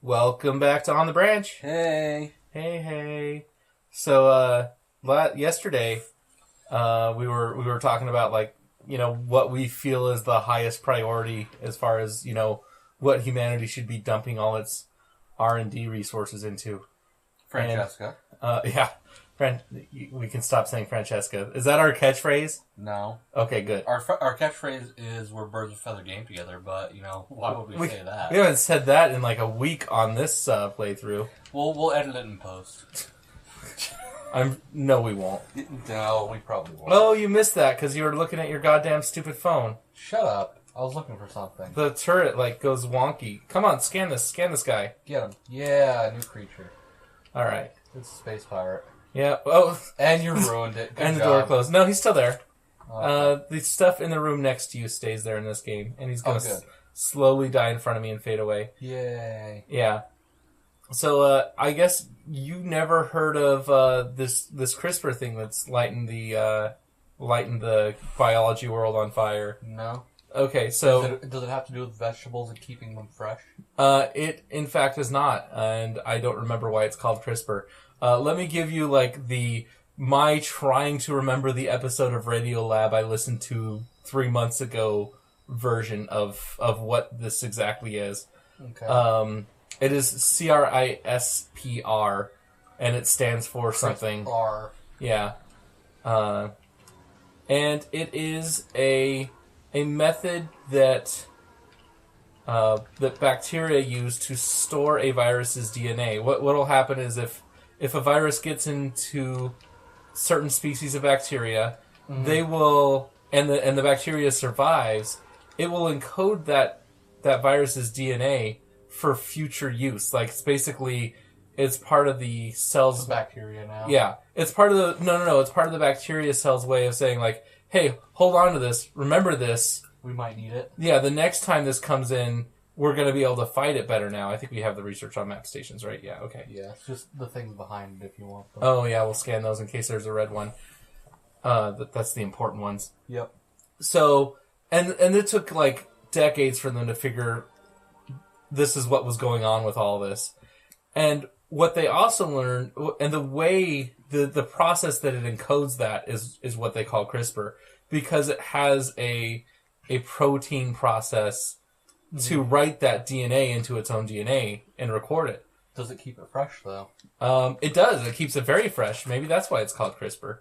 Welcome back to On the Branch. Hey. Hey. So, yesterday, we were talking about, what we feel is the highest priority as far as, what humanity should be dumping all its R&D resources into. Francesca. Yeah. We can stop saying Francesca. Is that our catchphrase? No. Okay, good. Our catchphrase is "We're birds of a feather game together," but why would we say that? We haven't said that in a week on this playthrough. We'll edit it in post. No, we won't. No, we probably won't. Oh, you missed that because you were looking at your goddamn stupid phone. Shut up! I was looking for something. The turret goes wonky. Come on, scan this guy. Get him. Yeah, new creature. All right. It's a space pirate. Yeah. Oh, and you ruined it. Good and the job. door closed. No, he's still there. Okay. The stuff in the room next to you stays there in this game, and he's gonna slowly die in front of me and fade away. Yay! Yeah. So I guess you never heard of this CRISPR thing that's lighting the biology world on fire. No. Okay, so does it have to do with vegetables and keeping them fresh? It in fact is not, and I don't remember why it's called CRISPR. Let me give you my trying to remember the episode of Radiolab I listened to 3 months ago version of what this exactly is. Okay. It is CRISPR, and it stands for something. CRISPR. Yeah. And it is a method that bacteria use to store a virus's DNA. What'll happen is if a virus gets into certain species of bacteria, they will, and the bacteria survives, it will encode that virus's DNA for future use. It's part of the cell's bacteria now. Yeah, it's part of the no. It's part of the bacteria cell's way of saying hey, hold on to this. Remember this. We might need it. Yeah, the next time this comes in, we're going to be able to fight it better now. I think we have the research on map stations, right? Yeah, okay. Yeah, it's just the things behind it if you want them. Oh, yeah, we'll scan those in case there's a red one. That's the important ones. Yep. So, and it took, decades for them to figure this is what was going on with all this. And what they also learned, and the way, the process that it encodes that is what they call CRISPR, because it has a protein process to write that DNA into its own DNA and record it. Does it keep it fresh, though? It does. It keeps it very fresh. Maybe that's why it's called CRISPR.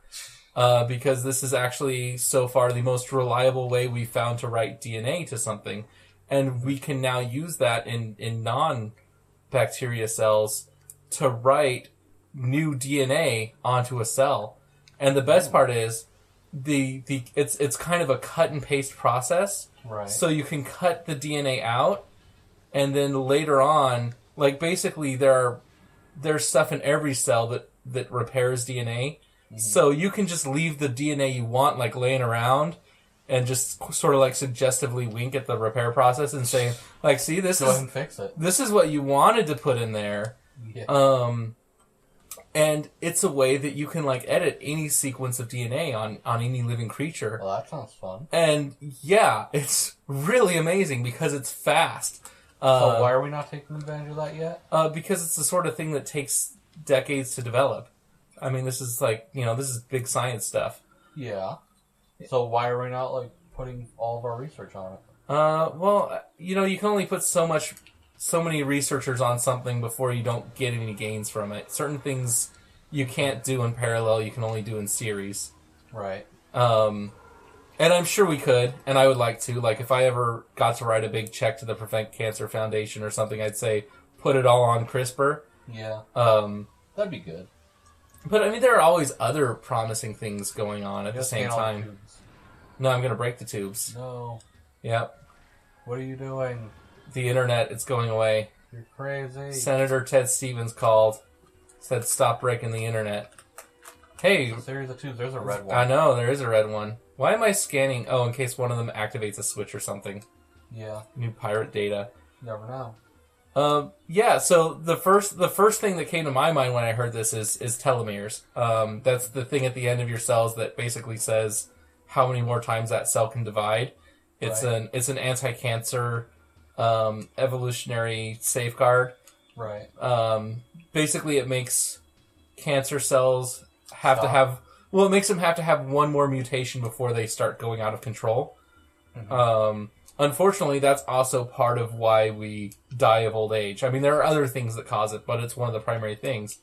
Because this is actually, so far, the most reliable way we've found to write DNA to something. And we can now use that in non-bacteria cells to write new DNA onto a cell. And the best part is, it's kind of a cut and paste process. Right. So you can cut the DNA out, and then later on, basically there's stuff in every cell that repairs DNA. Mm-hmm. So you can just leave the DNA you want laying around, and just sort of suggestively wink at the repair process and say see, this go ahead and fix it. This is what you wanted to put in there. Yeah. And it's a way that you can edit any sequence of DNA on any living creature. Well, that sounds fun. And yeah, it's really amazing because it's fast. So why are we not taking advantage of that yet? Because it's the sort of thing that takes decades to develop. I mean, this is this is big science stuff. Yeah. So why are we not putting all of our research on it? Well, you can only put so many researchers on something before you don't get any gains from it. Certain things you can't do in parallel, you can only do in series. Right. And I'm sure we could, and I would like to. If I ever got to write a big check to the Prevent Cancer Foundation or something, I'd say, put it all on CRISPR. Yeah. That'd be good. But, I mean, there are always other promising things going on at the same time. No, I'm going to break the tubes. No. Yep. What are you doing? The internet, it's going away. You're crazy. Senator Ted Stevens called, said stop breaking the internet. Hey. There's a series of tubes. There's a red one. I know, there is a red one. Why am I scanning? Oh, in case one of them activates a switch or something. Yeah. New pirate data. Never know. Yeah, so the first thing that came to my mind when I heard this is telomeres. That's the thing at the end of your cells that basically says how many more times that cell can divide. It's an anti-cancer evolutionary safeguard Right. Basically, it makes cancer cells have to have... Well, it makes them have to have one more mutation before they start going out of control. Mm-hmm. Unfortunately, that's also part of why we die of old age. I mean, there are other things that cause it, but it's one of the primary things.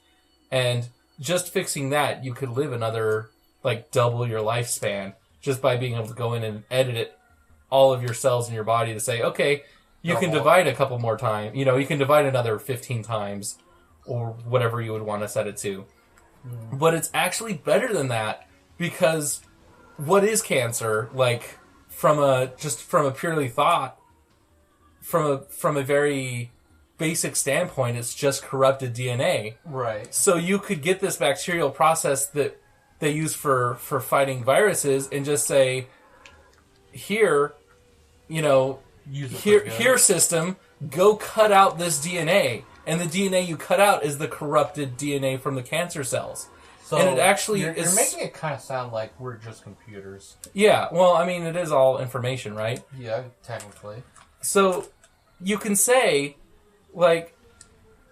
And just fixing that, you could live another, like, double your lifespan just by being able to go in and edit all of your cells in your body to say, okay, you can divide a couple more times. You know, you can divide another 15 times or whatever you would want to set it to. Mm. But it's actually better than that because what is cancer? Like, from a purely thought, from a very basic standpoint, it's just corrupted DNA. Right. So you could get this bacterial process that they use for fighting viruses and just say, here, you know, here system, go cut out this DNA. And the DNA you cut out is the corrupted DNA from the cancer cells. So and it actually you're making it kind of sound like we're just computers. Yeah, well, I mean, it is all information, right? Yeah, technically. So you can say, like,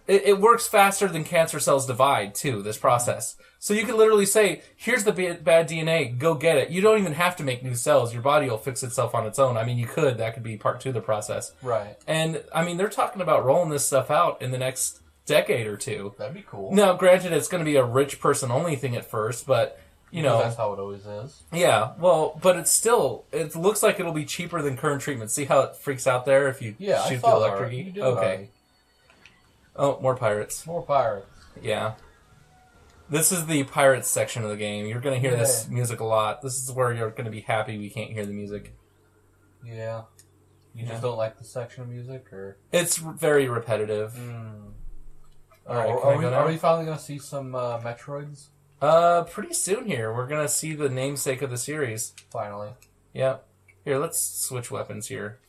it works faster than cancer cells divide, too, this process. So you can literally say, here's the bad DNA, go get it. You don't even have to make new cells. Your body will fix itself on its own. I mean, you could. That could be part 2 of the process. Right. And, I mean, they're talking about rolling this stuff out in the next decade or 2. That'd be cool. Now, granted, it's going to be a rich person-only thing at first, but, you know... That's how it always is. Yeah, well, but it's still... It looks like it'll be cheaper than current treatment. See how it freaks out there if you shoot the electric heat? Okay. Oh, more pirates. More pirates. Yeah. This is the pirates section of the game. You're going to hear this music a lot. This is where you're going to be happy we can't hear the music. Yeah. You just don't like the section of music, or...? It's very repetitive. Alright, are we finally going to see some Metroids? Pretty soon here. We're going to see the namesake of the series. Finally. Yeah. Here, let's switch weapons here.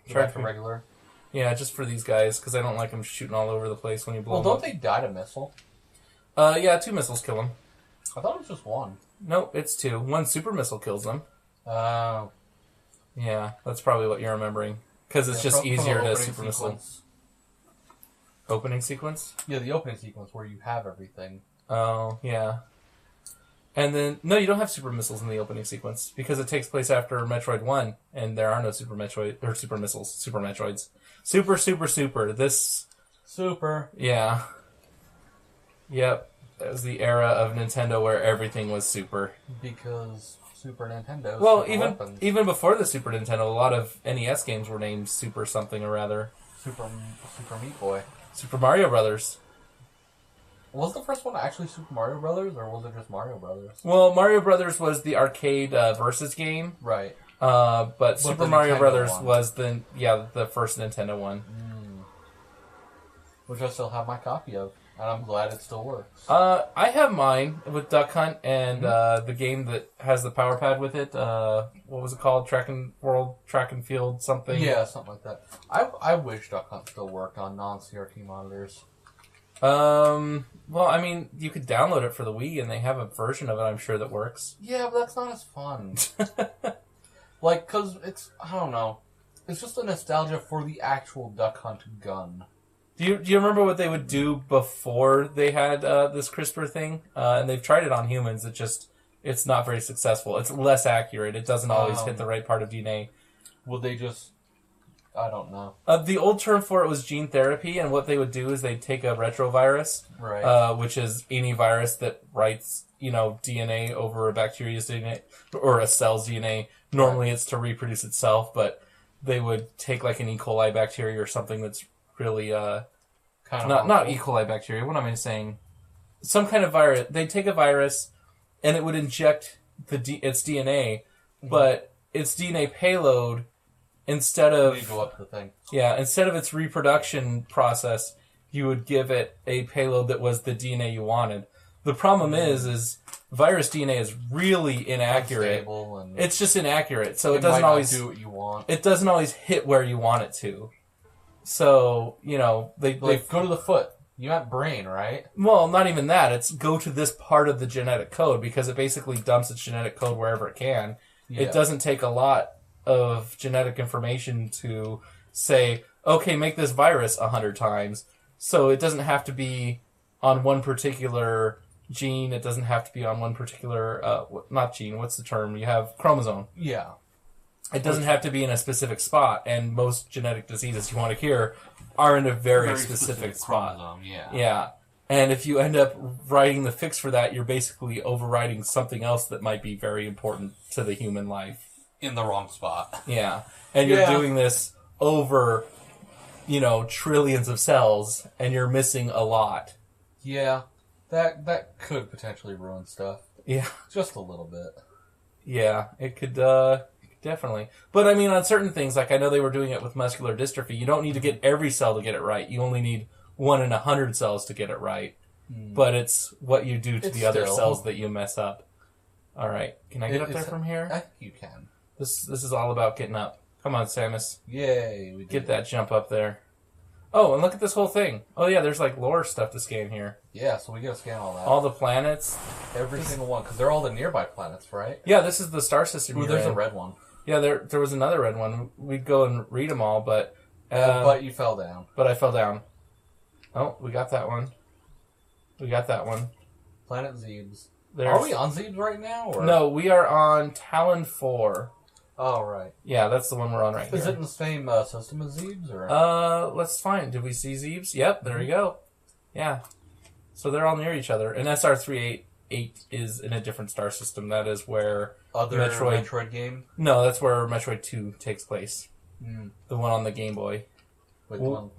Try for regular. Yeah, just for these guys, because I don't like them shooting all over the place when you blow them Well, up. don't they die to missile? Yeah, 2 missiles kill them. I thought it was just 1. Nope, it's 2. 1 super missile kills them. Oh. Yeah, that's probably what you're remembering. Because it's just easier to super missile. Opening sequence? Yeah, the opening sequence where you have everything. Oh, yeah. And then, no, you don't have super missiles in the opening sequence, because it takes place after Metroid 1, and there are no super Metroid, or super missiles, super Metroids. Super. This... Super. Yeah. Yep. That was the era of Nintendo where everything was super. Because Super Nintendo. Well, even before the Super Nintendo, a lot of NES games were named Super something or rather. Super Meat Boy. Super Mario Brothers. Was the first one actually Super Mario Brothers, or was it just Mario Brothers? Well, Mario Brothers was the arcade versus game. Right. But Super Mario Nintendo Brothers one was the first Nintendo one. Which I still have my copy of, and I'm glad it still works. I have mine with Duck Hunt and the game that has the power pad with it. What was it called? Track and Field something? Yeah, something like that. I wish Duck Hunt still worked on non-CRT monitors. Well, I mean, you could download it for the Wii, and they have a version of it, I'm sure, that works. Yeah, but that's not as fun. Like, because it's, I don't know, it's just a nostalgia for the actual Duck Hunt gun. Do you remember what they would do before they had this CRISPR thing? And they've tried it on humans. It's not very successful. It's less accurate. It doesn't always hit the right part of DNA. Would they just... I don't know. The old term for it was gene therapy, and what they would do is they'd take a retrovirus, right. Which is any virus that writes, DNA over a bacteria's DNA or a cell's DNA. Normally it's to reproduce itself, but they would take like an E. coli bacteria or something that's really not E. coli bacteria. What am I saying? Some kind of virus. They'd take a virus, and it would inject its DNA, but its DNA payload. Instead of its reproduction process, you would give it a payload that was the DNA you wanted. The problem is virus DNA is really inaccurate. It's just inaccurate, so it doesn't always do what you want. It doesn't always hit where you want it to. So they go to the foot. You meant brain, right? Well, not even that. It's go to this part of the genetic code because it basically dumps its genetic code wherever it can. Yeah. It doesn't take a lot of genetic information to say, okay, make this virus 100 times. So it doesn't have to be on one particular gene. It doesn't have to be on one particular, not gene, what's the term? You have chromosome. Yeah. It doesn't have to be in a specific spot, and most genetic diseases you want to cure are in a very specific spot. Chromosome, yeah. Yeah. And if you end up writing the fix for that, you're basically overriding something else that might be very important to the human life. In the wrong spot. Yeah. And you're doing this over, trillions of cells, and you're missing a lot. Yeah. That could potentially ruin stuff. Yeah. Just a little bit. Yeah, it could definitely. But I mean, on certain things, like I know they were doing it with muscular dystrophy, you don't need to get every cell to get it right. You only need 1 in 100 cells to get it right. But it's what you do to the other cells that you mess up. All right, can I get up there from here? I think you can. This is all about getting up. Come on, Samus. Yay, we did Get that jump up there. Oh, and look at this whole thing. Oh yeah, there's like lore stuff to scan here. Yeah, so we gotta scan all that. All the planets. Every single one, because they're all the nearby planets, right? Yeah, this is the star system. Ooh, there's a red one. Yeah, there was another red one. We'd go and read them all, but... but you fell down. But I fell down. Oh, we got that one. We got that one. Planet Zebes. There's... Are we on Zebes right now? Or? No, we are on Talon 4. Oh, right. Yeah, that's the one we're on right here. Is it in the same system as Zebes? Or? Let's find. Did we see Zebes? Yep, there we go. Yeah. So they're all near each other. And SR388 is in a different star system. That is where... Other Metroid game? No, that's where Metroid 2 takes place. The one on the Game Boy. Wait, the one?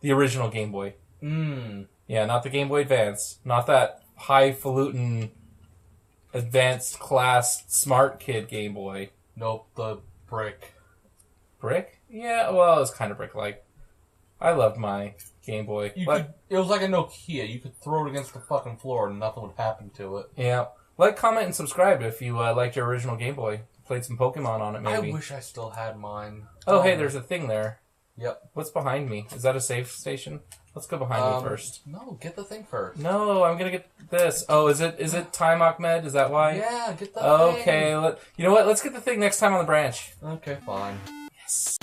The original Game Boy. Yeah, not the Game Boy Advance. Not that highfalutin advanced class smart kid Game Boy. Nope, the brick. Brick? Yeah, well, it was kind of brick-like. I loved my Game Boy. It was like a Nokia. You could throw it against the fucking floor and nothing would happen to it. Yeah. Like, comment, and subscribe if you liked your original Game Boy. Played some Pokemon on it, maybe. I wish I still had mine. Oh, hey, there's a thing there. Yep. What's behind me? Is that a safe station? Let's go behind me first. No, get the thing first. No, I'm gonna get this. Oh, is it time, Ahmed? Is that why? Yeah, get the thing. Okay, you know what? Let's get the thing next time on the branch. Okay, fine. Yes.